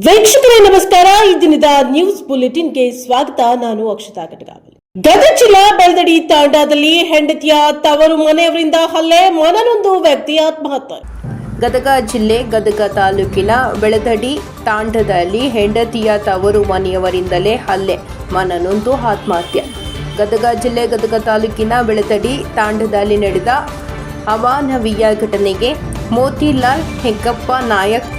ವೀಕ್ಷಕರೇ ನಮಸ್ಕಾರ. ಈ ದಿನದ ನ್ಯೂಸ್ ಬುಲೆಟಿನ್ಗೆ ಸ್ವಾಗತ. ನಾನು ಅಕ್ಷತಾ ಕಟಗಾವಲಿ. ಗದಗ ಜಿಲ್ಲಾ ಬೆಳದಡಿ ತಾಂಡಾದಲ್ಲಿ ಹೆಂಡತಿಯ ತವರು ಮನೆಯವರಿಂದ ಹಲ್ಲೆ, ಮನನೊಂದು ವ್ಯಕ್ತಿ ಆತ್ಮಹತ್ಯೆ. ಗದಗ ಜಿಲ್ಲೆ ಗದಗ ತಾಲೂಕಿನ ಬೆಳದಡಿ ತಾಂಡದಲ್ಲಿ ಹೆಂಡತಿಯ ತವರು ಮನೆಯವರಿಂದಲೇ ಹಲ್ಲೆ, ಮನನೊಂದು ಆತ್ಮಹತ್ಯೆ. ಗದಗ ಜಿಲ್ಲೆ ಗದಗ ತಾಲೂಕಿನ ಬೆಳದಡಿ ತಾಂಡದಲ್ಲಿ ನಡೆದ ಅಮಾನವೀಯ ಘಟನೆಗೆ ಮೋತಿಲಾಲ್ ಹೆಗ್ಗಪ್ಪ ನಾಯಕ್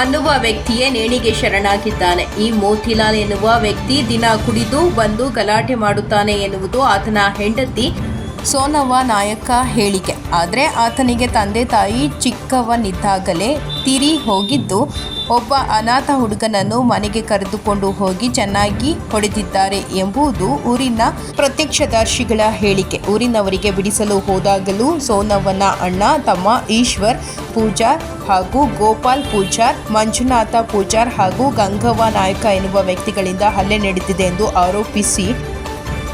ಅನ್ನುವ ವ್ಯಕ್ತಿಯೇ ನೇಣಿಗೆ ಶರಣಾಗಿದ್ದಾನೆ. ಈ ಮೋತಿಲಾಲ್ ಎನ್ನುವ ವ್ಯಕ್ತಿ ದಿನ ಕುಡಿದು ಬಂದು ಗಲಾಟೆ ಮಾಡುತ್ತಾನೆ ಎನ್ನುವುದು ಆತನ ಹೆಂಡತಿ ಸೋನವ್ವ ನಾಯಕ ಹೇಳಿಕೆ. ಆದರೆ ಆತನಿಗೆ ತಂದೆ ತಾಯಿ ಚಿಕ್ಕವನಿದ್ದಾಗಲೇ ತೀರಿ ಹೋಗಿದ್ದು, ಒಬ್ಬ ಅನಾಥ ಹುಡುಗನನ್ನು ಮನೆಗೆ ಕರೆದುಕೊಂಡು ಹೋಗಿ ಚೆನ್ನಾಗಿ ಹೊಡೆದಿದ್ದಾರೆ ಎಂಬುದು ಊರಿನ ಪ್ರತ್ಯಕ್ಷದರ್ಶಿಗಳ ಹೇಳಿಕೆ. ಊರಿನವರಿಗೆ ಬಿಡಿಸಲು ಹೋದಾಗಲೂ ಸೋನವ್ವನ ಅಣ್ಣ ತಮ್ಮ ಈಶ್ವರ್ ಪೂಜಾರ್ ಹಾಗೂ ಗೋಪಾಲ್ ಪೂಜಾರ್, ಮಂಜುನಾಥ ಪೂಜಾರ್ ಹಾಗೂ ಗಂಗವ್ವ ನಾಯಕ ಎನ್ನುವ ವ್ಯಕ್ತಿಗಳಿಂದ ಹಲ್ಲೆ ನಡೆದಿದೆ ಎಂದು ಆರೋಪಿಸಿ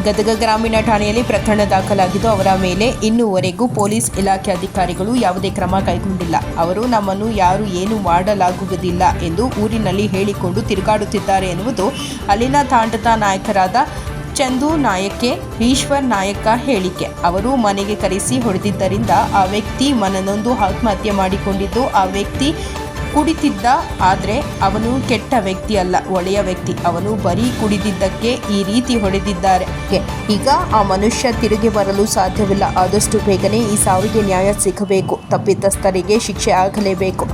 ಗದಗ ಗ್ರಾಮೀಣ ಠಾಣೆಯಲ್ಲಿ ಪ್ರಕರಣ ದಾಖಲಾಗಿದ್ದು, ಅವರ ಮೇಲೆ ಇನ್ನೂವರೆಗೂ ಪೊಲೀಸ್ ಇಲಾಖೆ ಅಧಿಕಾರಿಗಳು ಯಾವುದೇ ಕ್ರಮ ಕೈಗೊಂಡಿಲ್ಲ. ಅವರು ನಮ್ಮನ್ನು ಯಾರು ಏನು ಮಾಡಲಾಗುವುದಿಲ್ಲ ಎಂದು ಊರಿನಲ್ಲಿ ಹೇಳಿಕೊಂಡು ತಿರುಗಾಡುತ್ತಿದ್ದಾರೆ ಎನ್ನುವುದು ಅಲ್ಲಿನ ತಾಂಡದ ನಾಯಕರಾದ ಚಂದು ನಾಯಕೆ, ಈಶ್ವರ್ ನಾಯಕ ಹೇಳಿಕೆ. ಅವರು ಮನೆಗೆ ಕರೆಸಿ ಹೊಡೆದಿದ್ದರಿಂದ ಆ ವ್ಯಕ್ತಿ ಮನನೊಂದು ಆತ್ಮಹತ್ಯೆ ಮಾಡಿಕೊಂಡಿದ್ದು, ಆ ವ್ಯಕ್ತಿ ಕುಡಿತಿದ್ದ. ಆದರೆ ಅವನು ಕೆಟ್ಟ ವ್ಯಕ್ತಿ ಅಲ್ಲ, ಒಳ್ಳೆಯ ವ್ಯಕ್ತಿ. ಅವನು ಬರೀ ಕುಡಿದಿದ್ದಕ್ಕೆ ಈ ರೀತಿ ಹೊಡೆದಿದ್ದಾರೆ. ಈಗ ಆ ಮನುಷ್ಯ ತಿರುಗಿ ಬರಲು ಸಾಧ್ಯವಿಲ್ಲ. ಆದಷ್ಟು ಬೇಗನೆ ಈ ಸಾವಿಗೆ ನ್ಯಾಯ ಸಿಗಬೇಕು. ತಪ್ಪಿತಸ್ಥರಿಗೆ ಶಿಕ್ಷೆ ಆಗಲೇಬೇಕು.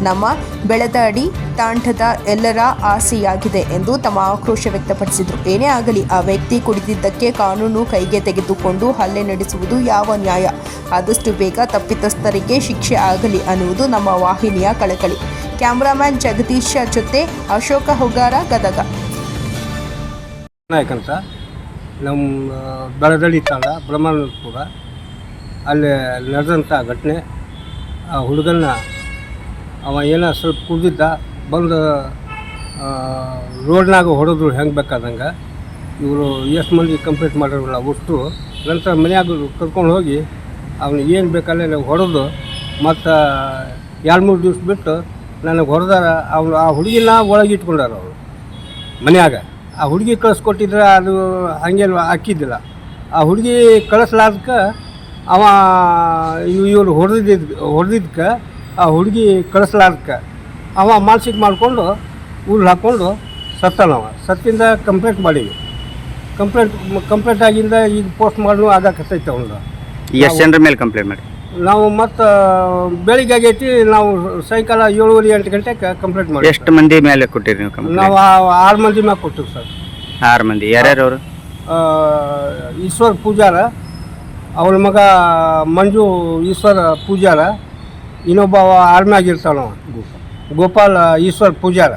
ನಮ್ಮ ಬೆಳದಡಿ ತಾಂಡದ ಎಲ್ಲರ ಆಸೆಯಾಗಿದೆ ಎಂದು ತಮ್ಮ ಆಕ್ರೋಶ ವ್ಯಕ್ತಪಡಿಸಿದರು. ಏನೇ ಆಗಲಿ, ಆ ವ್ಯಕ್ತಿ ಕುಡಿದಿದ್ದಕ್ಕೆ ಕಾನೂನು ಕೈಗೆ ತೆಗೆದುಕೊಂಡು ಹಲ್ಲೆ ನಡೆಸುವುದು ಯಾವ ನ್ಯಾಯ? ಆದಷ್ಟು ಬೇಗ ತಪ್ಪಿತಸ್ಥರಿಗೆ ಶಿಕ್ಷೆ ಆಗಲಿ ಅನ್ನುವುದು ನಮ್ಮ ವಾಹಿನಿಯ ಕಳಕಳಿ. ಕ್ಯಾಮ್ರಾಮನ್ ಜಗದೀಶ ಜೊತೆ ಅಶೋಕ ಹುಗಾರ, ಗದಗ. ನಾಯಕಂತ ನಮ್ಮ ಬೆಳದಡಿ ತಾಂಡ ಬ್ರಹ್ಮಾನಂದಪುರ ಅಲ್ಲಿ ನಡೆದಂಥ ಘಟನೆ. ಆ ಹುಡುಗನ್ನ ಅವ ಏನೋ ಸ್ವಲ್ಪ ಕುಡಿದಿದ್ದ, ಬಂದು ರೋಡ್ನಾಗ ಹೊಡೆದ್ರು ಹೆಂಗೆ ಬೇಕಾದಂಗೆ. ಇವರು ಎಷ್ಟು ಮಂದಿ ಕಂಪ್ಲೇಂಟ್ ಮಾಡಿರಲ್ಲ ಅಷ್ಟು. ನಂತರ ಮನೆಯಾಗ ಕರ್ಕೊಂಡು ಹೋಗಿ ಅವ್ನಿಗೆ ಏನು ಬೇಕಲ್ಲೇ ನಾವು ಹೊಡೆದು ಮತ್ತು 2-3 ದಿವಸ ಬಿಟ್ಟು ನನಗೆ ಹೊಡೆದಾರ. ಅವನು ಆ ಹುಡುಗಿನ ಒಳಗೆ ಇಟ್ಕೊಂಡಾರ ಅವರು ಮನೆಯಾಗ. ಆ ಹುಡುಗಿ ಕಳಿಸ್ಕೊಟ್ಟಿದ್ರೆ ಅದು ಹಾಗೇನು ಹಾಕಿದ್ದಿಲ್ಲ. ಆ ಹುಡುಗಿ ಕಳಿಸ್ಲಾರ್ದಕ್ಕೆ ಅವ ಇವ್ರು ಹೊಡೆದಿದ್ದಕ್ಕೆ ಆ ಹುಡುಗಿ ಕಳಿಸ್ಲಾರ್ದಕ್ಕೆ ಅವ ಮಾನಸಿಕ ಮಾಡಿಕೊಂಡು ಊರು ಹಾಕ್ಕೊಂಡು ಸತ್ತನವ. ಸತ್ತಿಂದ ಕಂಪ್ಲೇಂಟ್ ಮಾಡೀವಿ. ಕಂಪ್ಲೇಂಟ್ ಆಗಿಂದ ಈಗ ಪೋಸ್ಟ್ ಮಾಡಲು ಆಗಕತ್ತೈತೆ ಅವನು. ಎಷ್ಟು ಜನರ ಮೇಲೆ ಕಂಪ್ಲೇಂಟ್ ಮಾಡಿ? ನಾವು ಮತ್ತು ಬೆಳಿಗ್ಗೆ ಆಗೈತಿ, ನಾವು ಸಾಯಂಕಾಲ 7:30-8 ಗಂಟೆಗೆ ಕಂಪ್ಲೇಂಟ್ ಮಾಡಿ. ಎಷ್ಟು ಮಂದಿ ಮೇಲೆ ಕೊಟ್ಟಿರಿ ನೀವು ಕಂಪ್ಲೇಂಟ್? ನಾವು 6 ಮಂದಿ ಮ್ಯಾಗ ಕೊಟ್ಟಿವಿ ಸರ್. 6 ಮಂದಿ. ಯಾರ್ಯಾರು ಅವರು? ಈಶ್ವರ್ ಪೂಜಾರ, ಅವಳ ಮಗ ಮಂಜು ಈಶ್ವರ ಪೂಜಾರ, ಇನ್ನೊಬ್ಬ ಆರ್ಮ್ಯಾಗ ಇರ್ತಾನವ ಗೋಪಾಲ್ ಈಶ್ವರ್ ಪೂಜಾರ.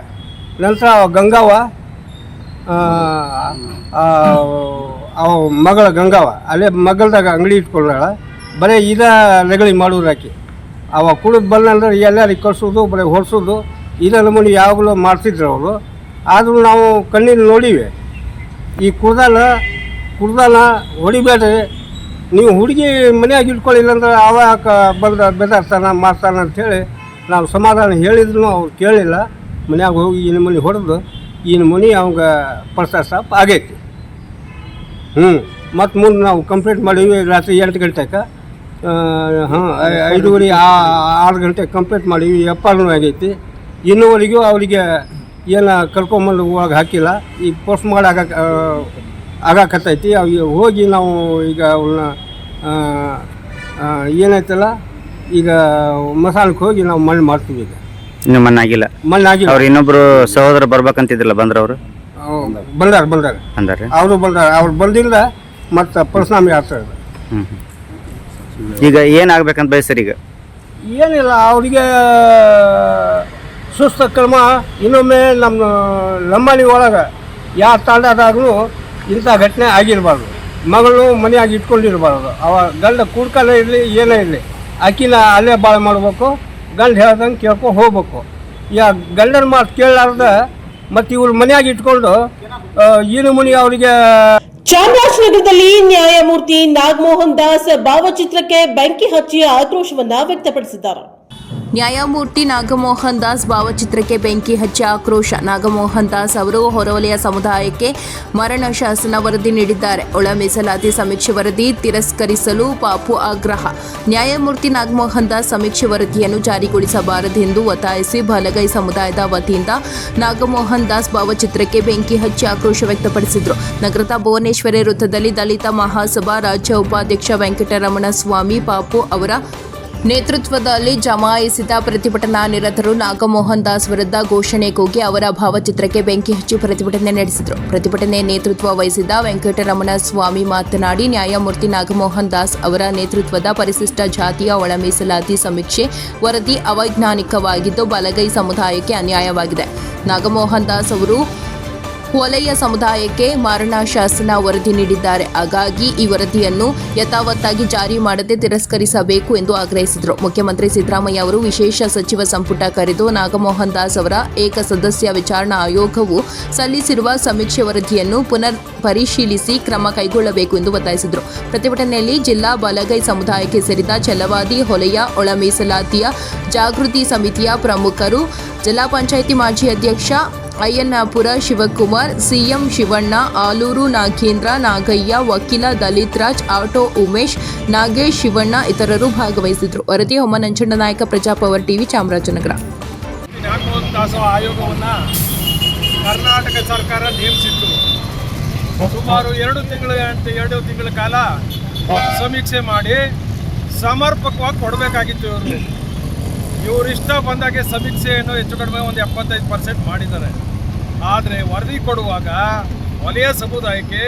ನಂತರ ಗಂಗವ್ವ, ಅವ ಮಗಳ ಗಂಗವ್ವ ಅಲ್ಲೇ ಮಗಳದಾಗ ಅಂಗಡಿ ಇಟ್ಕೊಂಡಾಳ. ಬರೀ ಇದ ರಗಳಿ ಮಾಡೋದು ಆಕೆ. ಅವ ಕುಡಿದು ಬಂದಂದ್ರೆ ಎಲ್ಲರಿಗೆ ಕಳ್ಸೋದು, ಬರೀ ಹೊಡ್ಸೋದು, ಇದೇ ನಮೂನಿ ಯಾವಾಗಲೂ ಮಾಡ್ತಿದ್ರು ಅವರು. ಆದರೂ ನಾವು ಕಣ್ಣಿನ ನೋಡಿವೆ. ಈ ಕುಡ್ದಾನ ಹೊಡಿಬೇಡ್ರಿ, ನೀವು ಹುಡುಗಿ ಮನೆಯಾಗ ಇಟ್ಕೊಳ್ಳಿಲ್ಲ ಅಂದ್ರೆ ಅವ ಬಂದು ಬೆದರ್ತಾನ ಮಾಡ್ತಾನ ಅಂಥೇಳಿ ನಾವು ಸಮಾಧಾನ ಹೇಳಿದ್ರು ಅವ್ರು ಕೇಳಿಲ್ಲ. ಮನ್ಯಾಗ ಹೋಗಿ ಈ ನಮೂನಿ ಹೊಡೆದು ಈ ನಮೂನಿ ಅವಂಗೆ ಪ್ರಸ್ತಾಪ ಆಗೈತಿ. ಮತ್ತು ಮುಂದೆ ನಾವು ಕಂಪ್ಲೇಂಟ್ ಮಾಡೀವಿ ರಾತ್ರಿ 8 ಗಂಟೆಗೆ. 5:30-6 ಗಂಟೆಗೆ ಕಂಪ್ಲೇಂಟ್ ಮಾಡೀವಿ. ಎಫ್ಐಆರ್ನೂ ಆಗೈತಿ. ಇನ್ನೂವರೆಗೂ ಅವರಿಗೆ ಏನು ಕರ್ಕೊಂಬಂದು ಒಳಗೆ ಹಾಕಿಲ್ಲ. ಈಗ ಪೋಸ್ಟ್ ಮಾಡಿ ಆಗಾಕತ್ತೈತಿ. ಅವು ಹೋಗಿ ನಾವು ಈಗ ಅವನ್ನ ಏನೈತಲ್ಲ ಈಗ ಮಸಾಲಕ್ಕೆ ಹೋಗಿ ನಾವು ಮಣ್ಣು ಮಾಡ್ತೀವಿ. ಈಗ ಇನ್ನೂ ಮಣ್ಣಾಗಿಲ್ಲ. ಅವ್ರು ಇನ್ನೊಬ್ರು ಸಹೋದರ ಬರ್ಬೇಕಂತಿದ್ರಲ್ಲ, ಬಂದ್ರೆ ಅವರು? ಬಂದಾರ ಅವರು ಅವ್ರು ಬಂದಿಲ್ಲ. ಮತ್ತು ಪರಿಣಾಮ ಆಗ್ತಾರೆ. ಈಗ ಏನಾಗ್ಬೇಕಂತ ಬಯಸ್ತಾರೆ? ಈಗ ಏನಿಲ್ಲ, ಅವರಿಗೆ ಸುಸ್ತ ಕ್ರಮ. ಇನ್ನೊಮ್ಮೆ ನಮ್ಮನೆ ಒಳಗೆ ಯಾವ ತಾಂಡದಾಗೂ ಇಂಥ ಘಟನೆ ಆಗಿರಬಾರ್ದು. ಮಗಳು ಮನೆಯಾಗಿ ಇಟ್ಕೊಂಡಿರಬಾರ್ದು. ಅವ ಗಂಡ ಕುಡ್ಕಲೇ ಇರಲಿ, ಏನೇ ಇರಲಿ, ಆಕಿನ ಅಲ್ಲೇ ಭಾಳ ಮಾಡಬೇಕು. ಗಂಡ ಹೇಳ್ದಂಗೆ ಕೇಳ್ಕೊಂಡು ಹೋಗ್ಬೇಕು. ಗಂಡನ ಮಾತು ಕೇಳಲಾರ್ದ ಮತ್ತು ಇವ್ರು ಮನೆಯಾಗಿ ಇಟ್ಕೊಂಡು ಈ ನಮೂನಿ ಅವರಿಗೆ. ಚಾಮರಾಜನಗರದಲ್ಲಿ ನ್ಯಾಯಮೂರ್ತಿ ನಾಗಮೋಹನ್ ದಾಸ್ ಭಾವಚಿತ್ರಕ್ಕೆ ಬೆಂಕಿ ಹಚ್ಚಿ ಆಕ್ರೋಶವನ್ನ ವ್ಯಕ್ತಪಡಿಸಿದ್ದಾರೆ. ನ್ಯಾಯಮೂರ್ತಿ ನಾಗಮೋಹನ್ ದಾಸ್ ಭಾವಚಿತ್ರಕ್ಕೆ ಬೆಂಕಿ ಹಚ್ಚಿ ಆಕ್ರೋಶ. ನಾಗಮೋಹನ್ ದಾಸ್ ಅವರು ಹೊರವಲಯ ಸಮುದಾಯಕ್ಕೆ ಮರಣ ಶಾಸನ ವರದಿ ನೀಡಿದ್ದಾರೆ. ಒಳ ಮೀಸಲಾತಿ ಸಮೀಕ್ಷೆ ವರದಿ ತಿರಸ್ಕರಿಸಲು ಪಾಪು ಆಗ್ರಹ. ನ್ಯಾಯಮೂರ್ತಿ ನಾಗಮೋಹನ್ ದಾಸ್ ಸಮೀಕ್ಷೆ ವರದಿಯನ್ನು ಜಾರಿಗೊಳಿಸಬಾರದೆಂದು ಒತ್ತಾಯಿಸಿ ಬಲಗೈ ಸಮುದಾಯದ ವತಿಯಿಂದ ನಾಗಮೋಹನ್ ದಾಸ್ ಭಾವಚಿತ್ರಕ್ಕೆ ಬೆಂಕಿ ಹಚ್ಚಿ ಆಕ್ರೋಶ ವ್ಯಕ್ತಪಡಿಸಿದರು. ನಗರದ ಭುವನೇಶ್ವರಿ ವೃತ್ತದಲ್ಲಿ ದಲಿತ ಮಹಾಸಭಾ ರಾಜ್ಯ ಉಪಾಧ್ಯಕ್ಷ ವೆಂಕಟರಮಣ ಸ್ವಾಮಿ ಪಾಪು ಅವರ ನೇತೃತ್ವದಲ್ಲಿ ಜಮಾಯಿಸಿದ ಪ್ರತಿಭಟನಾ ನಿರತರು ನಾಗಮೋಹನ್ ದಾಸ್ ವಿರುದ್ಧ ಘೋಷಣೆ ಕೂಗಿ ಅವರ ಭಾವಚಿತ್ರಕ್ಕೆ ಬೆಂಕಿ ಹಚ್ಚಿ ಪ್ರತಿಭಟನೆ ನಡೆಸಿದರು. ಪ್ರತಿಭಟನೆ ನೇತೃತ್ವ ವಹಿಸಿದ ವೆಂಕಟರಮಣ ಸ್ವಾಮಿ ಮಾತನಾಡಿ, ನ್ಯಾಯಮೂರ್ತಿ ನಾಗಮೋಹನ್ ದಾಸ್ ಅವರ ನೇತೃತ್ವದ ಪರಿಶಿಷ್ಟ ಜಾತಿಯ ಒಳ ಮೀಸಲಾತಿ ಸಮೀಕ್ಷೆ ವರದಿ ಅವೈಜ್ಞಾನಿಕವಾಗಿದ್ದು ಬಲಗೈ ಸಮುದಾಯಕ್ಕೆ ಅನ್ಯಾಯವಾಗಿದೆ. ನಾಗಮೋಹನ್ ದಾಸ್ ಅವರು ವಲಯ ಸಮುದಾಯಕ್ಕೆ ಮರಣ ಶಾಸನ ವರದಿ ನೀಡಿದ್ದಾರೆ. ಹಾಗಾಗಿ ಈ ವರದಿಯನ್ನು ಯಥಾವತ್ತಾಗಿ ಜಾರಿ ಮಾಡದೆ ತಿರಸ್ಕರಿಸಬೇಕು ಎಂದು ಆಗ್ರಹಿಸಿದರು. ಮುಖ್ಯಮಂತ್ರಿ ಸಿದ್ದರಾಮಯ್ಯ ಅವರು ವಿಶೇಷ ಸಚಿವ ಸಂಪುಟ ಕರೆದು ನಾಗಮೋಹನ್ ದಾಸ್ ಅವರ ಏಕಸದಸ್ಯ ವಿಚಾರಣಾ ಆಯೋಗವು ಸಲ್ಲಿಸಿರುವ ಸಮೀಕ್ಷೆ ವರದಿಯನ್ನು ಪುನರ್ ಪರಿಶೀಲಿಸಿ ಕ್ರಮ ಕೈಗೊಳ್ಳಬೇಕು ಎಂದು ಒತ್ತಾಯಿಸಿದರು. ಪ್ರತಿಭಟನೆಯಲ್ಲಿ ಜಿಲ್ಲಾ ಬಲಗೈ ಸಮುದಾಯಕ್ಕೆ ಸೇರಿದ ಛಲವಾದಿ ವಲಯ ಒಳ ಮೀಸಲಾತಿಯ ಜಾಗೃತಿ ಸಮಿತಿಯ ಪ್ರಮುಖರು, ಜಿಲ್ಲಾ ಪಂಚಾಯಿತಿ ಮಾಜಿ ಅಧ್ಯಕ್ಷ ಅಯ್ಯನಾಪುರ ಶಿವಕುಮಾರ್, ಸಿಎಂ ಶಿವಣ್ಣ, ಆಲೂರು ನಾಗೇಂದ್ರ, ನಾಗಯ್ಯ, ವಕೀಲ ದಲಿತ್ ರಾಜ್, ಆಟೋ ಉಮೇಶ್, ನಾಗೇಶ್, ಶಿವಣ್ಣ ಇತರರು ಭಾಗವಹಿಸಿದರು. ವರದಿ ಹೊಮ್ಮ ನಂಜಣ್ಣನಾಯಕ, ಪ್ರಜಾಪವರ್ ಟಿವಿ, ಚಾಮರಾಜನಗರ. ನಾಗಮೋಹನ್ ದಾಸ್ ಆಯೋಗವನ್ನು ಕರ್ನಾಟಕ ಸರ್ಕಾರ ನೇಮಿಸಿತ್ತು. ಸುಮಾರು 2 ತಿಂಗಳ ಕಾಲ ಸಮೀಕ್ಷೆ ಮಾಡಿ ಸಮರ್ಪಕವಾಗಿ ಕೊಡಬೇಕಾಗಿತ್ತು. ಇವರು ಇಷ್ಟ ಬಂದಾಗೆ ಸಮೀಕ್ಷೆಯನ್ನು ಹೆಚ್ಚು ಕಡಿಮೆ ಒಂದು 75% ಮಾಡಿದ್ದಾರೆ. ಆದರೆ ವರದಿ ಕೊಡುವಾಗ ವಲಯ ಸಮುದಾಯಕ್ಕೆ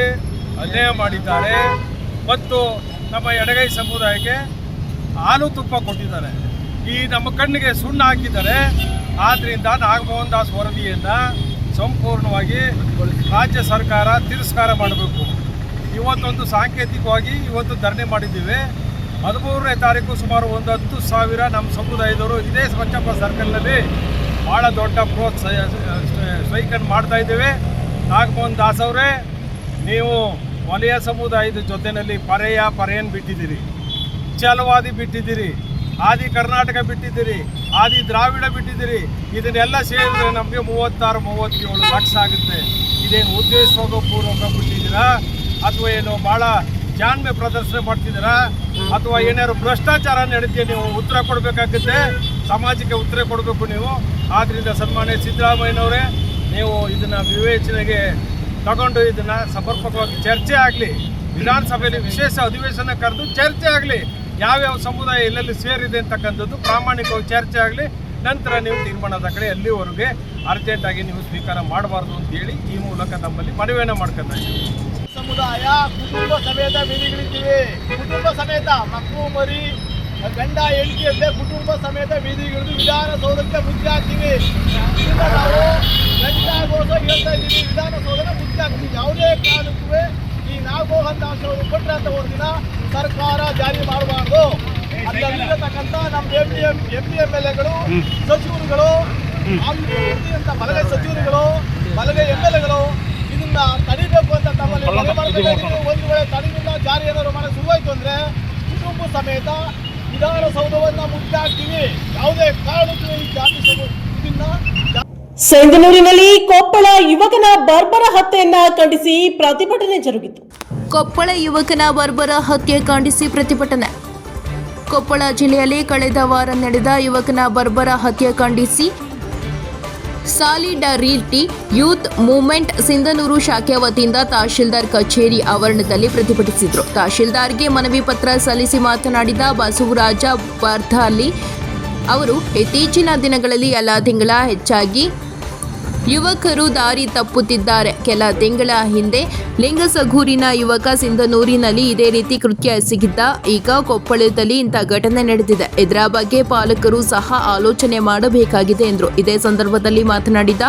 ಅನ್ಯಾಯ ಮಾಡಿದ್ದಾರೆ ಮತ್ತು ನಮ್ಮ ಎಡಗೈ ಸಮುದಾಯಕ್ಕೆ ಹಾಲು ತುಪ್ಪ ಕೊಟ್ಟಿದ್ದಾರೆ. ಈ ನಮ್ಮ ಕಣ್ಣಿಗೆ ಸುಣ್ಣ ಹಾಕಿದ್ದಾರೆ. ಆದ್ದರಿಂದ ನಾಗಮೋಹನ್ ದಾಸ್ ವರದಿಯನ್ನು ಸಂಪೂರ್ಣವಾಗಿ ರಾಜ್ಯ ಸರ್ಕಾರ ತಿರಸ್ಕಾರ ಮಾಡಬೇಕು. ಇವತ್ತೊಂದು ಸಾಂಕೇತಿಕವಾಗಿ ಇವತ್ತು ಧರಣಿ ಮಾಡಿದ್ದೀವಿ. 13ನೇ ತಾರೀಕು ಸುಮಾರು ಒಂದು 10,000 ನಮ್ಮ ಸಮುದಾಯದವರು ಇದೇ ಸ್ವಚ್ಛಪ್ಪ ಸರ್ಕಲ್ನಲ್ಲಿ ಭಾಳ ದೊಡ್ಡ ಸ್ಟ್ರೈಕನ್ನು ಮಾಡ್ತಾ ಇದ್ದೇವೆ. ನಾಗಮೋಹನ್ ದಾಸ್ ಅವರೇ, ನೀವು ವಲಯ ಸಮುದಾಯದ ಜೊತೆಯಲ್ಲಿ ಪರೆಯನ್ನು ಬಿಟ್ಟಿದ್ದೀರಿ, ಛಲವಾದಿ ಬಿಟ್ಟಿದ್ದೀರಿ, ಆದಿ ಕರ್ನಾಟಕ ಬಿಟ್ಟಿದ್ದೀರಿ, ಆದಿ ದ್ರಾವಿಡ ಬಿಟ್ಟಿದ್ದೀರಿ. ಇದನ್ನೆಲ್ಲ ಸೇರಿದ್ರೆ ನಮಗೆ 36-37 ಲಕ್ಷ ಆಗುತ್ತೆ. ಇದೇನು ಉದ್ದೇಶಪೂರ್ವಕ ಬಿಟ್ಟಿದ್ದೀರಾ ಅಥವಾ ಏನು ಭಾಳ ಜಾಣ್ಮೆ ಪ್ರದರ್ಶನ ಮಾಡ್ತಿದ್ದೀರಾ ಅಥವಾ ಏನಾದ್ರು ಭ್ರಷ್ಟಾಚಾರ ನಡೆದಿದೆ? ನೀವು ಉತ್ತರ ಕೊಡಬೇಕಾಗುತ್ತೆ, ಸಮಾಜಕ್ಕೆ ಉತ್ತರ ಕೊಡಬೇಕು ನೀವು. ಆದ್ದರಿಂದ ಸನ್ಮಾನ್ಯ ಸಿದ್ದರಾಮಯ್ಯನವರೇ, ನೀವು ಇದನ್ನು ವಿವೇಚನೆಗೆ ತಗೊಂಡು ಇದನ್ನು ಸಮರ್ಪಕವಾಗಿ ಚರ್ಚೆ ಆಗಲಿ, ವಿಧಾನಸಭೆಯಲ್ಲಿ ವಿಶೇಷ ಅಧಿವೇಶನ ಕರೆದು ಚರ್ಚೆ ಆಗಲಿ, ಯಾವ್ಯಾವ ಸಮುದಾಯ ಎಲ್ಲೆಲ್ಲಿ ಸೇರಿದೆ ಅಂತಕ್ಕಂಥದ್ದು ಪ್ರಾಮಾಣಿಕವಾಗಿ ಚರ್ಚೆ ಆಗಲಿ. ನಂತರ ನೀವು ತೀರ್ಮಾನದ ಕಡೆ ಅಲ್ಲಿವರೆಗೆ ಅರ್ಜೆಂಟಾಗಿ ನೀವು ಸ್ವೀಕಾರ ಮಾಡಬಾರ್ದು ಅಂತೇಳಿ ಈ ಮೂಲಕ ನಮ್ಮಲ್ಲಿ ಮನವಿಯನ್ನು ಮಾಡ್ಕೊತಾ ಇದ್ದೀವಿ. ಸಮುದಾಯ ಕುಟುಂಬ ಸಮೇತ ಬೀದಿಗಿಳಿತೀವಿ. ಕುಟುಂಬ ಸಮೇತ ಮಕ್ಕಳು ಮರಿ ಗಂಡ ಹೆಂಡತಿಯಲ್ಲದೆ ಕುಟುಂಬ ಸಮೇತ ಬೀದಿಗಿಳಿದು ವಿಧಾನಸೌಧಕ್ಕೆ ಮುಚ್ಚಿ ಹಾಕ್ತೀವಿ. ನಾವು ಗಂಟಾಗೋಸ ಹೇಳ್ತಾ ಇದ್ದೀವಿ, ವಿಧಾನಸೌಧನ ಮುಚ್ಚಿ ಹಾಕ್ತೀವಿ. ಯಾವುದೇ ಕಾರಣಕ್ಕೂ ಈ ನಾಗಮೋಹನ್ ದಾಸ್ ಅವರು ಕೊಟ್ಟಂತ ಒಂದಿನ ಸರ್ಕಾರ ಜಾರಿ ಮಾಡಬಾರ್ದು. ಅಲ್ಲಿರತಕ್ಕಂಥ ನಮ್ಮ MLAಗಳು, ಸಚಿವರುಗಳು, ಅಂತ ಬಲಗೈ ಸಚಿವರುಗಳು, ಬಲಗೈ MLAಗಳು ಇದನ್ನ ತಡಿಬೇಕು ಅಂತ ತಮ್ಮಲ್ಲಿ ಮನವಿ ಮಾಡಬೇಕಾಗಿದೆ. ಒಂದು ವೇಳೆ ತಡೆಯಿಂದ ಜಾರಿ ಏನಾದ್ರು ಮಾಡಕ್ಕೆ ಶುರುವಾಯಿತು ಅಂದರೆ ಕುಟುಂಬ ಸಮೇತ ವಿಧಾನಸೌಧವನ್ನು ಮುಚ್ಚಾಕ್ತೀವಿ. ಯಾವುದೇ ಕಾರಣಕ್ಕೂ ಈ ಜಾತಿ ಇದನ್ನ ಸೈಂಧನೂರಿನಲ್ಲಿ ಕೊಪ್ಪಳ ಯುವಕನ ಬರ್ಬರ ಹತ್ಯೆಯನ್ನ ಖಂಡಿಸಿ ಪ್ರತಿಭಟನೆ ಜರುಗಿತು. ಕೊಪ್ಪಳ ಯುವಕನ ಬರ್ಬರ ಹತ್ಯೆ ಖಂಡಿಸಿ ಪ್ರತಿಭಟನೆ. ಕೊಪ್ಪಳ ಜಿಲ್ಲೆಯಲ್ಲಿ ಕಳೆದ ವಾರ ನಡೆದ ಯುವಕನ ಬರ್ಬರ ಹತ್ಯೆ ಖಂಡಿಸಿ ಸಾಲಿಡಾರಿಟಿ ಯೂತ್ ಮೂವ್ಮೆಂಟ್ ಸಿಂಧನೂರು ಶಾಖೆ ವತಿಯಿಂದ ತಹಶೀಲ್ದಾರ್ ಕಚೇರಿ ಆವರಣದಲ್ಲಿ ಪ್ರತಿಭಟಿಸಿದರು. ತಹಶೀಲ್ದಾರ್ಗೆ ಮನವಿ ಪತ್ರ ಸಲ್ಲಿಸಿ ಮಾತನಾಡಿದ ಬಸವರಾಜ ಬರ್ಧಾಲಿ ಅವರು, ಇತ್ತೀಚಿನ ದಿನಗಳಲ್ಲಿ ಎಲ್ಲ ತಿಂಗಳ ಹೆಚ್ಚಾಗಿ ಯುವಕರು ದಾರಿ ತಪ್ಪುತ್ತಿದ್ದಾರೆ. ಕೆಲ ತಿಂಗಳ ಹಿಂದೆ ಲಿಂಗಸಗೂರಿನ ಯುವಕ ಸಿಂಧನೂರಿನಲ್ಲಿ ಇದೇ ರೀತಿ ಕೃತ್ಯ ಎಸಗಿದ್ದ. ಈಗ ಕೊಪ್ಪಳದಲ್ಲಿ ಇಂಥ ಘಟನೆ ನಡೆದಿದೆ. ಇದರ ಬಗ್ಗೆ ಪಾಲಕರು ಸಹ ಆಲೋಚನೆ ಮಾಡಬೇಕಾಗಿದೆ ಎಂದರು. ಇದೇ ಸಂದರ್ಭದಲ್ಲಿ ಮಾತನಾಡಿದ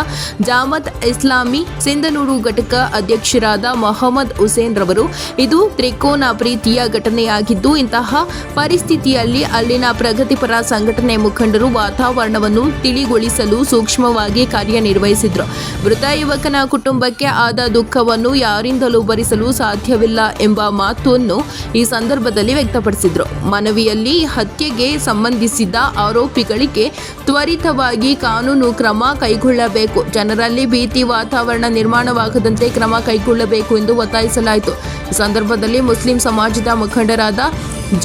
ಜಾಮತ್ ಇಸ್ಲಾಮಿ ಸಿಂಧನೂರು ಘಟಕ ಅಧ್ಯಕ್ಷರಾದ ಮೊಹಮ್ಮದ್ ಹುಸೇನ್ ರವರು, ಇದು ತ್ರಿಕೋನ ಪ್ರೀತಿಯ ಘಟನೆಯಾಗಿದ್ದು, ಇಂತಹ ಪರಿಸ್ಥಿತಿಯಲ್ಲಿ ಅಲ್ಲಿನ ಪ್ರಗತಿಪರ ಸಂಘಟನೆ ಮುಖಂಡರು ವಾತಾವರಣವನ್ನು ತಿಳಿಗೊಳಿಸಲು ಸೂಕ್ಷ್ಮವಾಗಿ ಕಾರ್ಯನಿರ್ವಹಿಸಿ ತಿಳಿಸಿದರು. ಮೃತ ಯುವಕನ ಕುಟುಂಬಕ್ಕೆ ಆದ ದುಃಖವನ್ನು ಯಾರಿಂದಲೂ ಭರಿಸಲು ಸಾಧ್ಯವಿಲ್ಲ ಎಂಬ ಮಾತನ್ನು ಈ ಸಂದರ್ಭದಲ್ಲಿ ವ್ಯಕ್ತಪಡಿಸಿದರು. ಮನವಿಯಲ್ಲಿ ಹತ್ಯೆಗೆ ಸಂಬಂಧಿಸಿದ ಆರೋಪಿಗಳಿಗೆ ತ್ವರಿತವಾಗಿ ಕಾನೂನು ಕ್ರಮ ಕೈಗೊಳ್ಳಬೇಕು, ಜನರಲ್ಲಿ ಭೀತಿ ವಾತಾವರಣ ನಿರ್ಮಾಣವಾಗದಂತೆ ಕ್ರಮ ಕೈಗೊಳ್ಳಬೇಕು ಎಂದು ಒತ್ತಾಯಿಸಲಾಯಿತು. ಈ ಸಂದರ್ಭದಲ್ಲಿ ಮುಸ್ಲಿಂ ಸಮಾಜದ ಮುಖಂಡರಾದ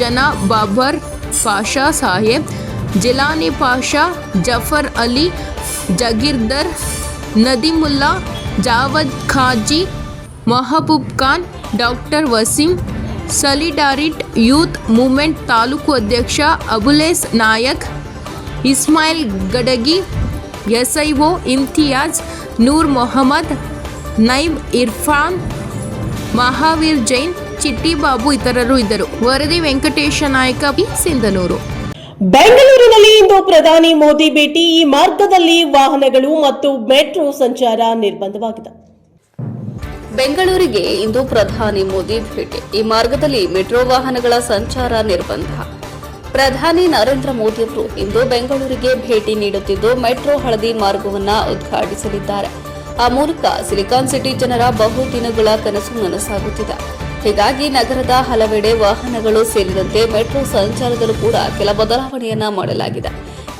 ಜನ Babar Pasha Saheb, Jilani Pasha, Jafar Ali, Jagirdar, Nadeemulla, Javad Khazi, Mehboob Khan, doctor Waseem, solidarity youth movement taluk ಅಧ್ಯಕ್ಷ ಅಬುಲೇಸ್ ನಾಯಕ್, ಇಸ್ಮಾಯಿಲ್ ಗಡಗಿ, ಎಸ್ಐಒ ಇಮ್ತಿಯಾಜ್, ನೂರ್ ಮೊಹಮ್ಮದ್, ನೈಬ್ ಇರ್ಫಾನ್, ಮಹಾವೀರ್ ಜೈನ್, ಚಿಟ್ಟಿ ಬಾಬು ಇತರರು ಇದ್ದರು. ವರದಿ ವೆಂಕಟೇಶ ನಾಯಕ, ಸಿಂಧನೂರು. ಬೆಂಗಳೂರಿನಲ್ಲಿ ಇಂದು ಪ್ರಧಾನಿ ಮೋದಿ ಭೇಟಿ. ಈ ಮಾರ್ಗದಲ್ಲಿ ವಾಹನಗಳು ಮತ್ತು ಮೆಟ್ರೋ ಸಂಚಾರ ನಿರ್ಬಂಧವಾಗಿದೆ. ಬೆಂಗಳೂರಿಗೆ ಇಂದು ಪ್ರಧಾನಿ ಮೋದಿ ಭೇಟಿ. ಈ ಮಾರ್ಗದಲ್ಲಿ ಮೆಟ್ರೋ ವಾಹನಗಳ ಸಂಚಾರ ನಿರ್ಬಂಧ. ಪ್ರಧಾನಿ ನರೇಂದ್ರ ಮೋದಿಯವರು ಇಂದು ಬೆಂಗಳೂರಿಗೆ ಭೇಟಿ ನೀಡುತ್ತಿದ್ದು ಮೆಟ್ರೋ ಹಳದಿ ಮಾರ್ಗವನ್ನು ಉದ್ಘಾಟಿಸಲಿದ್ದಾರೆ. ಆ ಮೂಲಕ ಸಿಲಿಕಾನ್ ಸಿಟಿ ಜನರ ಬಹುದಿನಗಳ ಕನಸು ನನಸಾಗುತ್ತಿದೆ. ಹೀಗಾಗಿ ನಗರದ ಹಲವೆಡೆ ವಾಹನಗಳು ಸೇರಿದಂತೆ ಮೆಟ್ರೋ ಸಂಚಾರದಲ್ಲೂ ಕೂಡ ಕೆಲ ಬದಲಾವಣೆಯನ್ನ ಮಾಡಲಾಗಿದೆ.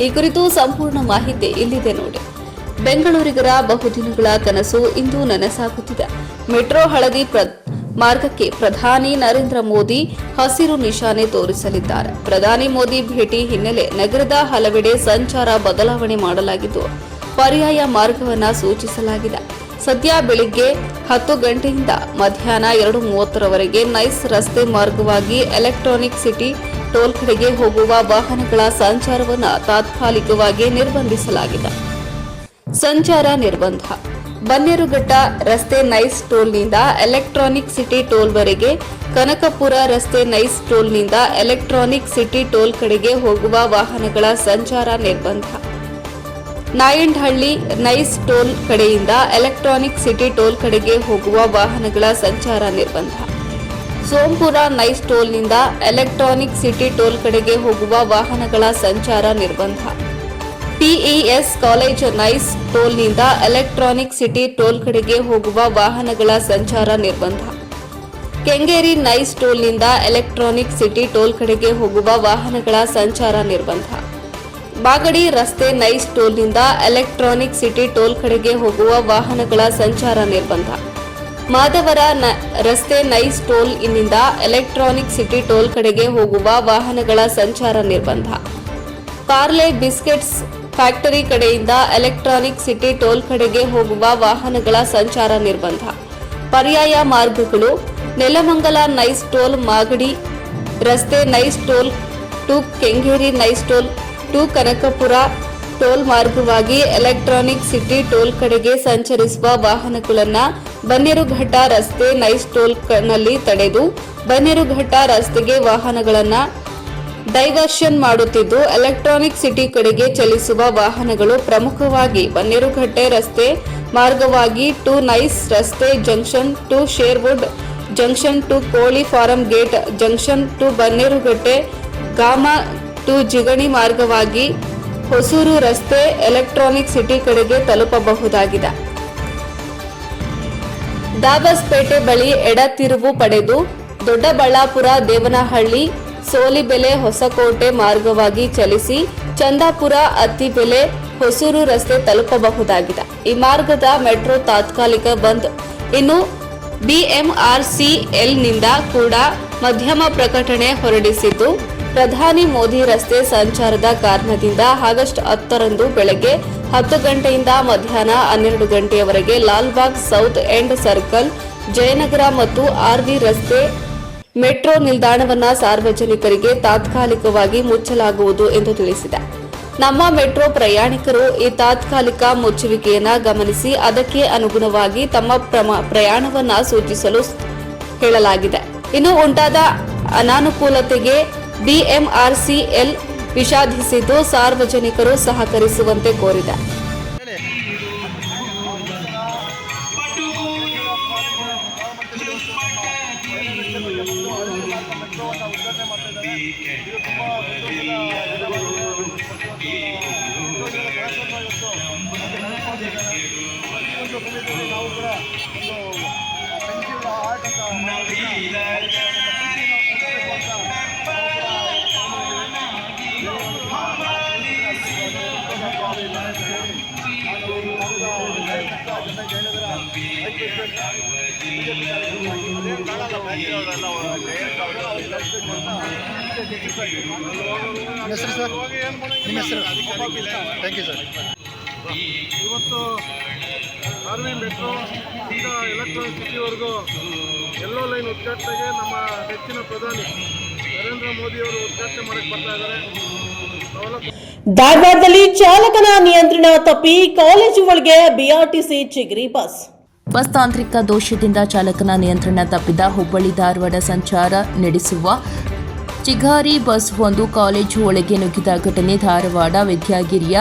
ಈ ಕುರಿತು ಸಂಪೂರ್ಣ ಮಾಹಿತಿ ಇಲ್ಲಿದೆ ನೋಡಿ. ಬೆಂಗಳೂರಿಗರ ಬಹುದಿನಗಳ ಕನಸು ಇಂದು ನನಸಾಗುತ್ತಿದೆ. ಮೆಟ್ರೋ ಹಳದಿ ಮಾರ್ಗಕ್ಕೆ ಪ್ರಧಾನಿ ನರೇಂದ್ರ ಮೋದಿ ಹಸಿರು ನಿಶಾನೆ ತೋರಿಸಲಿದ್ದಾರೆ. ಪ್ರಧಾನಿ ಮೋದಿ ಭೇಟಿ ಹಿನ್ನೆಲೆ ನಗರದ ಹಲವೆಡೆ ಸಂಚಾರ ಬದಲಾವಣೆ ಮಾಡಲಾಗಿದ್ದು ಪರ್ಯಾಯ ಮಾರ್ಗವನ್ನು ಸೂಚಿಸಲಾಗಿದೆ. ಸದ್ಯ ಬೆಳಿಗ್ಗೆ 10 ಗಂಟೆಯಿಂದ ಮಧ್ಯಾಹ್ನ 2:30ರವರೆಗೆ ನೈಸ್ ರಸ್ತೆ ಮಾರ್ಗವಾಗಿ ಎಲೆಕ್ಟ್ರಾನಿಕ್ ಸಿಟಿ ಟೋಲ್ ಕಡೆಗೆ ಹೋಗುವ ವಾಹನಗಳ ಸಂಚಾರವನ್ನು ತಾತ್ಕಾಲಿಕವಾಗಿ ನಿರ್ಬಂಧಿಸಲಾಗಿದೆ. ಸಂಚಾರ ನಿರ್ಬಂಧ. ಬನ್ನೇರುಘಟ್ಟ ರಸ್ತೆ ನೈಸ್ ಟೋಲ್ನಿಂದ ಎಲೆಕ್ಟ್ರಾನಿಕ್ ಸಿಟಿ ಟೋಲ್ವರೆಗೆ, ಕನಕಪುರ ರಸ್ತೆ ನೈಸ್ ಟೋಲ್ನಿಂದ ಎಲೆಕ್ಟ್ರಾನಿಕ್ ಸಿಟಿ ಟೋಲ್ ಕಡೆಗೆ ಹೋಗುವ ವಾಹನಗಳ ಸಂಚಾರ ನಿರ್ಬಂಧ. ನಾಯಂಡಹಳ್ಳಿ ನೈಸ್ ಟೋಲ್ ಕಡೆಯಿಂದ ಎಲೆಕ್ಟ್ರಾನಿಕ್ ಸಿಟಿ ಟೋಲ್ ಕಡೆಗೆ ಹೋಗುವ ವಾಹನಗಳ ಸಂಚಾರ ನಿರ್ಬಂಧ. ಸೋಂಪುರ ನೈಸ್ ಟೋಲ್ನಿಂದ ಎಲೆಕ್ಟ್ರಾನಿಕ್ ಸಿಟಿ ಟೋಲ್ ಕಡೆಗೆ ಹೋಗುವ ವಾಹನಗಳ ಸಂಚಾರ ನಿರ್ಬಂಧ. ಪಿಇಎಸ್ ಕಾಲೇಜ್ ನೈಸ್ ಟೋಲ್ನಿಂದ ಎಲೆಕ್ಟ್ರಾನಿಕ್ ಸಿಟಿ ಟೋಲ್ ಕಡೆಗೆ ಹೋಗುವ ವಾಹನಗಳ ಸಂಚಾರ ನಿರ್ಬಂಧ. ಕೆಂಗೇರಿ ನೈಸ್ ಟೋಲ್ನಿಂದ ಎಲೆಕ್ಟ್ರಾನಿಕ್ ಸಿಟಿ ಟೋಲ್ ಕಡೆಗೆ ಹೋಗುವ ವಾಹನಗಳ ಸಂಚಾರ ನಿರ್ಬಂಧ. ಬಾಗಡಿ ರಸ್ತೆ ನೈಸ್ ಟೋಲ್ನಿಂದ ಎಲೆಕ್ಟ್ರಾನಿಕ್ ಸಿಟಿ ಟೋಲ್ ಕಡೆಗೆ ಹೋಗುವ ವಾಹನಗಳ ಸಂಚಾರ ನಿರ್ಬಂಧ. ಮಾದವರ ರಸ್ತೆ ನೈಸ್ ಟೋಲ್ ಇನ್ನಿಂದ ಎಲೆಕ್ಟ್ರಾನಿಕ್ ಸಿಟಿ ಟೋಲ್ ಕಡೆಗೆ ಹೋಗುವ ವಾಹನಗಳ ಸಂಚಾರ ನಿರ್ಬಂಧ. ಪಾರ್ಲೆ ಬಿಸ್ಕೆಟ್ಸ್ ಫ್ಯಾಕ್ಟರಿ ಕಡೆಯಿಂದ ಎಲೆಕ್ಟ್ರಾನಿಕ್ ಸಿಟಿ ಟೋಲ್ ಕಡೆಗೆ ಹೋಗುವ ವಾಹನಗಳ ಸಂಚಾರ ನಿರ್ಬಂಧ. ಪರ್ಯಾಯ ಮಾರ್ಗಗಳು ನೆಲಮಂಗಲ ನೈಸ್ ಟೋಲ್, ಮಾಗಡಿ ರಸ್ತೆ nice toll to Kengeri nice toll to Kanakapura toll ಮಾರ್ಗವಾಗಿ ಎಲೆಕ್ಟ್ರಾನಿಕ್ ಸಿಟಿ ಟೋಲ್ ಕಡೆಗೆ ಸಂಚರಿಸುವ ವಾಹನಗಳನ್ನು ಬನ್ನೇರುಘಟ್ಟ ರಸ್ತೆ ನೈಸ್ ಟೋಲ್ ನಲ್ಲಿ ತಡೆದು ಬನ್ನೇರುಘಟ್ಟ ರಸ್ತೆಗೆ ವಾಹನಗಳನ್ನು ಡೈವರ್ಷನ್ ಮಾಡುತ್ತಿದ್ದು ಎಲೆಕ್ಟ್ರಾನಿಕ್ ಸಿಟಿ ಕಡೆಗೆ ಚಲಿಸುವ ವಾಹನಗಳು ಪ್ರಮುಖವಾಗಿ ಬನ್ನೇರುಘಟ್ಟೆ ರಸ್ತೆ ಮಾರ್ಗವಾಗಿ ಟು ನೈಸ್ ರಸ್ತೆ junction to Sherwood junction to ಕೋಳಿ farm gate junction to Bannerghatta ಗಾಮ ಟು ಜಿಗಣಿ ಮಾರ್ಗವಾಗಿ ಹೊಸೂರು ರಸ್ತೆ ಎಲೆಕ್ಟ್ರಾನಿಕ್ ಸಿಟಿ ಕಡೆಗೆ ತಲುಪಬಹುದಾಗಿದೆ. ದಾಬಸ್ಪೇಟೆ ಬಳಿ ಎಡ ತಿರುವು ಪಡೆದು ದೊಡ್ಡಬಳ್ಳಾಪುರ, ದೇವನಹಳ್ಳಿ, ಸೋಲಿಬೆಲೆ, ಹೊಸಕೋಟೆ ಮಾರ್ಗವಾಗಿ ಚಲಿಸಿ ಚಂದಾಪುರ, ಅತ್ತಿಬೆಲೆ, ಹೊಸೂರು ರಸ್ತೆ ತಲುಪಬಹುದಾಗಿದೆ. ಈ ಮಾರ್ಗದ ಮೆಟ್ರೋ ತಾತ್ಕಾಲಿಕ ಬಂದ್. ಇನ್ನು ಬಿಎಂಆರ್ಸಿಎಲ್ನಿಂದ ಕೂಡ ಮಧ್ಯಮ ಪ್ರಕಟಣೆ ಹೊರಡಿಸಿದ್ದು ಪ್ರಧಾನಿ ಮೋದಿ ರಸ್ತೆ ಸಂಚಾರದ ಕಾರಣದಿಂದ ಆಗಸ್ಟ್ 10ರಂದು ಬೆಳಗ್ಗೆ 10 ಗಂಟೆಯಿಂದ ಮಧ್ಯಾಹ್ನ 12 ಗಂಟೆಯವರೆಗೆ Lalbagh south end circle, Jayanagar ಮತ್ತು ಆರ್ವಿ ರಸ್ತೆ ಮೆಟ್ರೋ ನಿಲ್ದಾಣವನ್ನು ಸಾರ್ವಜನಿಕರಿಗೆ ತಾತ್ಕಾಲಿಕವಾಗಿ ಮುಚ್ಚಲಾಗುವುದು ಎಂದು ತಿಳಿಸಿದೆ. ನಮ್ಮ ಮೆಟ್ರೋ ಪ್ರಯಾಣಿಕರು ಈ ತಾತ್ಕಾಲಿಕ ಮುಚ್ಚುವಿಕೆಯನ್ನು ಗಮನಿಸಿ ಅದಕ್ಕೆ ಅನುಗುಣವಾಗಿ ತಮ್ಮ ಪ್ರಯಾಣವನ್ನು ಸೂಚಿಸಲು ಹೇಳಲಾಗಿದೆ. ಇನ್ನು ಉಂಟಾದ ಅನಾನುಕೂಲತೆಗೆ ಬಿಎಂಆರ್ಸಿಎಲ್ ವಿಷಾದಿಸಿದ್ದು ಸಾರ್ವಜನಿಕರು ಸಹಕರಿಸುವಂತೆ ಕೋರಿದೆ. ಉದ್ಘಾಟನೆ ಸಂಘದಲ್ಲಿ ನಾವು ಕೂಡ ಒಂದು ಪೆನ್ಸಿಲ್ ಆರ್ಟ್ ಅಂತ ಮಾಡೋದ್ರಿಂದ ಅವ್ರಿಗೆ ಒಂದು ಪ್ರೀತಿ ನಾವು ಕೊಡಬೇಕು ಅಂತ ನಾವು ಇವತ್ತು ಆರ್ವಿ ಮೆಟ್ರೋ ಇಂದ ಎಲೆಕ್ಟ್ರಾನಿಕ್ ಸಿಟಿವರೆಗೂ ಎಲ್ಲೋ ಲೈನ್ ಉದ್ಘಾಟನೆಗೆ ನಮ್ಮ ನೆಚ್ಚಿನ ಪ್ರಧಾನಿ ನರೇಂದ್ರ ಮೋದಿಯವರು ಉದ್ಘಾಟನೆ ಮಾಡಕ್ಕೆ ಬರ್ತಾ ಇದ್ದಾರೆ. ಧಾರವಾಡದಲ್ಲಿ ಚಾಲಕನ ನಿಯಂತ್ರಣ ತಪ್ಪಿ ಕಾಲೇಜು ಒಳಗೆ ಬಿಆರ್ಟಿಸಿ ಚಿಗರಿ ಬಸ್. ಬಸ್ ತಾಂತ್ರಿಕ ದೋಷದಿಂದ ಚಾಲಕನ ನಿಯಂತ್ರಣ ತಪ್ಪಿದ ಹುಬ್ಬಳ್ಳಿ ಧಾರವಾಡ ಸಂಚಾರ ನಡೆಸುವ ಚಿಗಾರಿ ಬಸ್ ಒಂದು ಕಾಲೇಜು ಒಳಗೆ ನುಗ್ಗಿದ ಘಟನೆ ಧಾರವಾಡ ವಿದ್ಯಾಗಿರಿಯ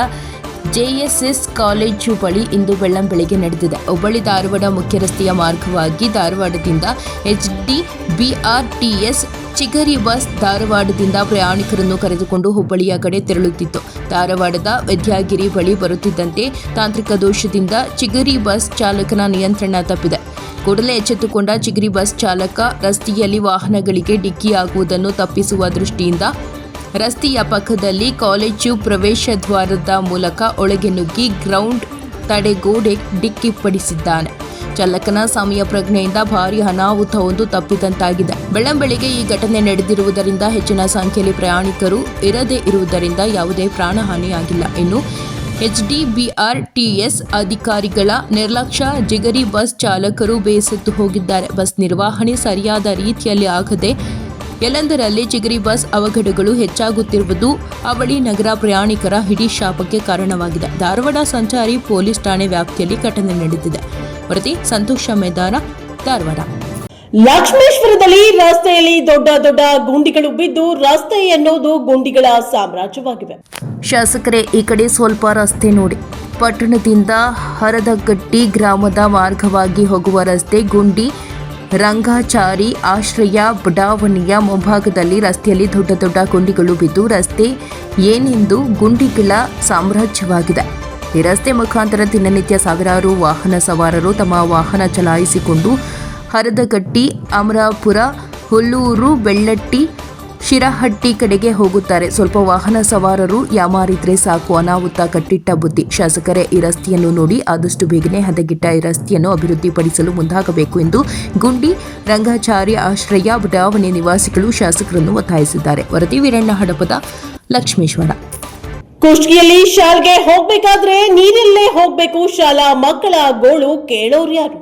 ಜೆಎಸ್ಎಸ್ ಕಾಲೇಜು ಬಳಿ ಇಂದು ಬೆಳ್ಳಂಬೆಳಗ್ಗೆ ನಡೆದಿದೆ. ಹುಬ್ಬಳ್ಳಿ ಧಾರವಾಡ ಮುಖ್ಯ ರಸ್ತೆಯ ಮಾರ್ಗವಾಗಿ ಧಾರವಾಡದಿಂದ HDBRTS ಚಿಗರಿ ಬಸ್ ಧಾರವಾಡದಿಂದ ಪ್ರಯಾಣಿಕರನ್ನು ಕರೆದುಕೊಂಡು ಹುಬ್ಬಳ್ಳಿಯ ಕಡೆ ತೆರಳುತ್ತಿತ್ತು. ಧಾರವಾಡದ ವಿದ್ಯಾಗಿರಿ ಬಳಿ ಬರುತ್ತಿದ್ದಂತೆ ತಾಂತ್ರಿಕ ದೋಷದಿಂದ ಚಿಗರಿ ಬಸ್ ಚಾಲಕನ ನಿಯಂತ್ರಣ ತಪ್ಪಿದೆ. ಕೂಡಲೇ ಎಚ್ಚೆತ್ತುಕೊಂಡ ಚಿಗರಿ ಬಸ್ ಚಾಲಕ ರಸ್ತೆಯಲ್ಲಿ ವಾಹನಗಳಿಗೆ ಡಿಕ್ಕಿಯಾಗುವುದನ್ನು ತಪ್ಪಿಸುವ ದೃಷ್ಟಿಯಿಂದ ರಸ್ತೆಯ ಪಕ್ಕದಲ್ಲಿ ಕಾಲೇಜು ಪ್ರವೇಶ ದ್ವಾರದ ಮೂಲಕ ಒಳಗೆ ನುಗ್ಗಿ ಗ್ರೌಂಡ್ ತಡೆಗೋಡೆ ಡಿಕ್ಕಿಪಡಿಸಿದ್ದಾನೆ. ಚಾಲಕನ ಸಮಯ ಪ್ರಜ್ಞೆಯಿಂದ ಭಾರೀ ಅನಾಹುತವೊಂದು ತಪ್ಪಿದಂತಾಗಿದೆ. ಬೆಳ್ಳಂಬೆಳಿಗ್ಗೆ ಈ ಘಟನೆ ನಡೆದಿರುವುದರಿಂದ ಹೆಚ್ಚಿನ ಸಂಖ್ಯೆಯಲ್ಲಿ ಪ್ರಯಾಣಿಕರು ಇರದೇ ಇರುವುದರಿಂದ ಯಾವುದೇ ಪ್ರಾಣಹಾನಿಯಾಗಿಲ್ಲ. ಇನ್ನು HDBRTS ಅಧಿಕಾರಿಗಳ ನಿರ್ಲಕ್ಷ್ಯ, ಜಿಗರಿ ಬಸ್ ಚಾಲಕರು ಬೇಸತ್ತು ಹೋಗಿದ್ದಾರೆ. ಬಸ್ ನಿರ್ವಹಣೆ ಸರಿಯಾದ ರೀತಿಯಲ್ಲಿ ಆಗದೆ ಎಲ್ಲೆಂದರಲ್ಲಿ ಚಿಗರಿ ಬಸ್ ಅವಘಡಗಳು ಹೆಚ್ಚಾಗುತ್ತಿರುವುದು ಅವಳಿ ನಗರ ಪ್ರಯಾಣಿಕರ ಹಿಡಿ ಶಾಪಕ್ಕೆ ಕಾರಣವಾಗಿದೆ. ಧಾರವಾಡ ಸಂಚಾರಿ ಪೊಲೀಸ್ ಠಾಣೆ ವ್ಯಾಪ್ತಿಯಲ್ಲಿ ಘಟನೆ ನಡೆದಿದೆ. ವರದಿ ಸಂತೋಷ ಮೇದಾರ, ಧಾರವಾಡ. ಲಕ್ಷ್ಮೇಶ್ವರದಲ್ಲಿ ರಸ್ತೆಯಲ್ಲಿ ದೊಡ್ಡ ದೊಡ್ಡ ಗುಂಡಿಗಳು ಬಿದ್ದು ರಸ್ತೆ ಎನ್ನುವುದು ಗುಂಡಿಗಳ ಸಾಮ್ರಾಜ್ಯವಾಗಿವೆ. ಶಾಸಕರೇ, ಈ ಕಡೆ ಸ್ವಲ್ಪ ರಸ್ತೆ ನೋಡಿ. ಪಟ್ಟಣದಿಂದ ಹರದಗಟ್ಟಿ ಗ್ರಾಮದ ಮಾರ್ಗವಾಗಿ ಹೋಗುವ ರಸ್ತೆ ಗುಂಡಿ ರಂಗಾಚಾರಿ ಆಶ್ರಯ ಬಡಾವಣೆಯ ಮುಂಭಾಗದಲ್ಲಿ ರಸ್ತೆಯಲ್ಲಿ ದೊಡ್ಡ ದೊಡ್ಡ ಗುಂಡಿಗಳು ಬಿದ್ದು ರಸ್ತೆ ಏನೆಂದು ಗುಂಡಿಗಳ ಸಾಮ್ರಾಜ್ಯವಾಗಿದೆ. ಈ ರಸ್ತೆ ಮುಖಾಂತರ ದಿನನಿತ್ಯ ಸಾವಿರಾರು ವಾಹನ ಸವಾರರು ತಮ್ಮ ವಾಹನ ಚಲಾಯಿಸಿಕೊಂಡು ಹರದಗಟ್ಟಿ, ಅಮರಾಪುರ, ಹುಲ್ಲೂರು, ಬೆಳ್ಳಟ್ಟಿ, ಶಿರಹಟ್ಟಿ ಕಡೆಗೆ ಹೋಗುತ್ತಾರೆ. ಸ್ವಲ್ಪ ವಾಹನ ಸವಾರರು ಯಾಮಾರಿದ್ರೆ ಸಾಕು, ಅನಾಹುತ ಕಟ್ಟಿಟ್ಟ ಬುದ್ಧಿ. ಶಾಸಕರೇ, ಈ ರಸ್ತೆಯನ್ನು ನೋಡಿ ಆದಷ್ಟು ಬೇಗನೆ ಹದಗೆಟ್ಟ ಈ ರಸ್ತೆಯನ್ನು ಅಭಿವೃದ್ಧಿಪಡಿಸಲು ಮುಂದಾಗಬೇಕು ಎಂದು ಗುಂಡಿ ರಂಗಾಚಾರಿ ಆಶ್ರಯ ಬಡಾವಣೆ ನಿವಾಸಿಗಳು ಶಾಸಕರನ್ನು ಒತ್ತಾಯಿಸಿದ್ದಾರೆ. ವರದಿ ವೀರಣ್ಣ ಹಡಪದ, ಲಕ್ಷ್ಮೇಶ್ವರ. ಕುಷ್ಟಗಿಯಲ್ಲಿ ಶಾಲೆಗೆ ಹೋಗ್ಬೇಕಾದ್ರೆ ನೀರಲ್ಲೇ ಹೋಗ್ಬೇಕು, ಶಾಲಾ ಮಕ್ಕಳ ಗೋಳು ಕೇಳೋರು ಯಾರು?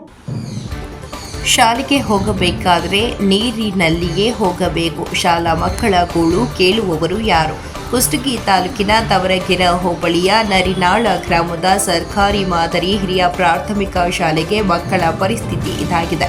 ಶಾಲೆಗೆ ಹೋಗಬೇಕಾದ್ರೆ ನೀರಿನಲ್ಲಿಯೇ ಹೋಗಬೇಕು, ಶಾಲಾ ಮಕ್ಕಳ ಗೋಳು ಕೇಳುವವರು ಯಾರು? ಕುಷ್ಟಗಿ ತಾಲೂಕಿನ ತವರಗೆರೆ ಹೋಬಳಿಯ ನರಿನಾಳ ಗ್ರಾಮದ ಸರ್ಕಾರಿ ಮಾದರಿ ಹಿರಿಯ ಪ್ರಾಥಮಿಕ ಶಾಲೆಗೆ ಮಕ್ಕಳ ಪರಿಸ್ಥಿತಿ ಇದಾಗಿದೆ.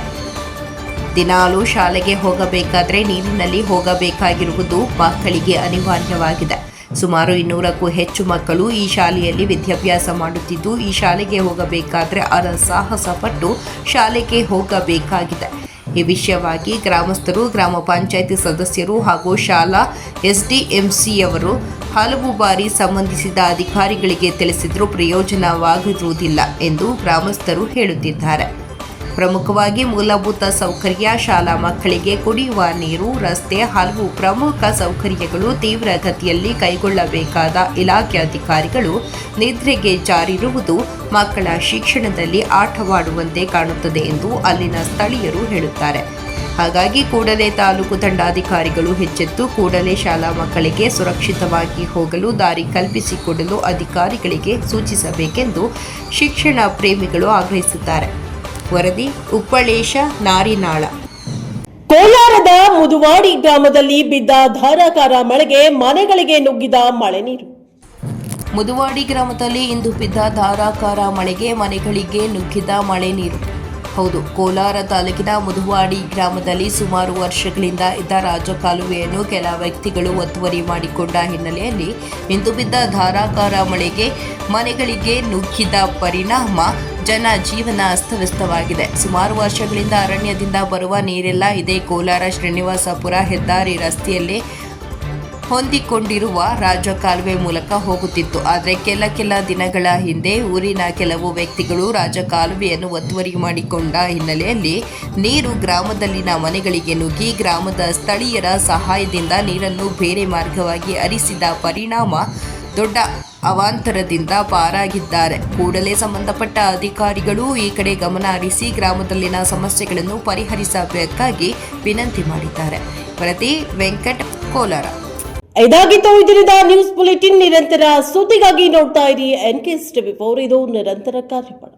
ದಿನಾಲೂ ಶಾಲೆಗೆ ಹೋಗಬೇಕಾದ್ರೆ ನೀರಿನಲ್ಲಿ ಹೋಗಬೇಕಾಗಿರುವುದು ಮಕ್ಕಳಿಗೆ ಅನಿವಾರ್ಯವಾಗಿದೆ. ಸುಮಾರು 200ಕ್ಕೂ ಹೆಚ್ಚು ಮಕ್ಕಳು ಈ ಶಾಲೆಯಲ್ಲಿ ವಿದ್ಯಾಭ್ಯಾಸ ಮಾಡುತ್ತಿದ್ದು, ಈ ಶಾಲೆಗೆ ಹೋಗಬೇಕಾದ್ರೆ ಸಾಹಸ ಪಟ್ಟು ಶಾಲೆಗೆ ಹೋಗಬೇಕಾಗಿದೆ. ಈ ವಿಷಯವಾಗಿ ಗ್ರಾಮಸ್ಥರು, ಗ್ರಾಮ ಪಂಚಾಯಿತಿ ಸದಸ್ಯರು ಹಾಗೂ ಶಾಲಾ SDMCಯವರು ಹಲವು ಬಾರಿ ಸಂಬಂಧಿಸಿದ ಅಧಿಕಾರಿಗಳಿಗೆ ತಿಳಿಸಿದರೂ ಪ್ರಯೋಜನವಾಗಿರುವುದಿಲ್ಲ ಎಂದು ಗ್ರಾಮಸ್ಥರು ಹೇಳುತ್ತಿದ್ದಾರೆ. ಪ್ರಮುಖವಾಗಿ ಮೂಲಭೂತ ಸೌಕರ್ಯ, ಶಾಲಾ ಮಕ್ಕಳಿಗೆ ಕುಡಿಯುವ ನೀರು, ರಸ್ತೆ, ಹಲವು ಪ್ರಮುಖ ಸೌಕರ್ಯಗಳು ತೀವ್ರಗತಿಯಲ್ಲಿ ಕೈಗೊಳ್ಳಬೇಕಾದ ಇಲಾಖೆ ಅಧಿಕಾರಿಗಳು ನಿದ್ರೆಗೆ ಜಾರಿರುವುದು ಮಕ್ಕಳ ಶಿಕ್ಷಣದಲ್ಲಿ ಆಟವಾಡುವಂತೆ ಕಾಣುತ್ತದೆ ಎಂದು ಅಲ್ಲಿನ ಸ್ಥಳೀಯರು ಹೇಳುತ್ತಾರೆ. ಹಾಗಾಗಿ ಕೂಡಲೇ ತಾಲೂಕು ದಂಡಾಧಿಕಾರಿಗಳು ಎಚ್ಚೆತ್ತು ಕೂಡಲೇ ಶಾಲಾ ಮಕ್ಕಳಿಗೆ ಸುರಕ್ಷಿತವಾಗಿ ಹೋಗಲು ದಾರಿ ಕಲ್ಪಿಸಿಕೊಡಲು ಅಧಿಕಾರಿಗಳಿಗೆ ಸೂಚಿಸಬೇಕೆಂದು ಶಿಕ್ಷಣ ಪ್ರೇಮಿಗಳು ಆಗ್ರಹಿಸಿದ್ದಾರೆ. ವರದಿ ಉಪ್ಪಳೇಶ, ನಾರಿನಾಳ. ಕೋಲಾರದ ಮುದುವಾಡಿ ಗ್ರಾಮದಲ್ಲಿ ಬಿದ್ದ ಧಾರಾಕಾರ ಮಳೆಗೆ ಮನೆಗಳಿಗೆ ನುಗ್ಗಿದ ಮಳೆ ನೀರು. ಮುದುವಾಡಿ ಗ್ರಾಮದಲ್ಲಿ ಇಂದು ಬಿದ್ದ ಧಾರಾಕಾರ ಮಳೆಗೆ ಮನೆಗಳಿಗೆ ನುಗ್ಗಿದ ಮಳೆ ನೀರು. ಹೌದು, ಕೋಲಾರ ತಾಲೂಕಿನ ಮುದುವಾಡಿ ಗ್ರಾಮದಲ್ಲಿ ಸುಮಾರು ವರ್ಷಗಳಿಂದ ಇದ್ದ ರಾಜಕಾಲುವೆಯನ್ನು ಕೆಲ ವ್ಯಕ್ತಿಗಳು ಒತ್ತುವರಿ ಮಾಡಿಕೊಂಡ ಹಿನ್ನೆಲೆಯಲ್ಲಿ ಇಂದು ಬಿದ್ದ ಧಾರಾಕಾರ ಮಳೆಗೆ ಮನೆಗಳಿಗೆ ನುಗ್ಗಿದ ಪರಿಣಾಮ ಜನಜೀವನ ಅಸ್ತವ್ಯಸ್ತವಾಗಿದೆ. ಸುಮಾರು ವರ್ಷಗಳಿಂದ ಅರಣ್ಯದಿಂದ ಬರುವ ನೀರೆಲ್ಲ ಇದೇ ಕೋಲಾರ ಶ್ರೀನಿವಾಸಪುರ ಹೆದ್ದಾರಿ ರಸ್ತೆಯಲ್ಲೇ ಹೊಂದಿಕೊಂಡಿರುವ ರಾಜಕಾಲುವೆ ಮೂಲಕ ಹೋಗುತ್ತಿತ್ತು. ಆದರೆ ಕೆಲ ದಿನಗಳ ಹಿಂದೆ ಊರಿನ ಕೆಲವು ವ್ಯಕ್ತಿಗಳು ರಾಜಕಾಲುವೆಯನ್ನು ಒತ್ತುವರಿ ಮಾಡಿಕೊಂಡ ಹಿನ್ನೆಲೆಯಲ್ಲಿ ನೀರು ಗ್ರಾಮದಲ್ಲಿನ ಮನೆಗಳಿಗೆ ನುಗ್ಗಿ ಗ್ರಾಮದ ಸ್ಥಳೀಯರ ಸಹಾಯದಿಂದ ನೀರನ್ನು ಬೇರೆ ಮಾರ್ಗವಾಗಿ ಹರಿಸಿದ ಪರಿಣಾಮ ದೊಡ್ಡ ಅವಾಂತರದಿಂದ ಪಾರಾಗಿದ್ದಾರೆ. ಕೂಡಲೇ ಸಂಬಂಧಪಟ್ಟ ಅಧಿಕಾರಿಗಳು ಈ ಕಡೆ ಗಮನ ಹರಿಸಿ ಗ್ರಾಮದಲ್ಲಿನ ಸಮಸ್ಯೆಗಳನ್ನು ಪರಿಹರಿಸಬೇಕಾಗಿ ವಿನಂತಿ ಮಾಡಿದ್ದಾರೆ. ವರದಿ ವೆಂಕಟ್, ಕೋಲಾರ. ಇದಾಗಿತ್ತು ಇದರಿಂದ ನ್ಯೂಸ್ ಬುಲೆಟಿನ್. ನಿರಂತರ ಸುದ್ದಿಗಾಗಿ ನೋಡ್ತಾ ಇರಿ NKS TV4. ಇದು ನಿರಂತರ ಕಾರ್ಯಕ್ರಮ.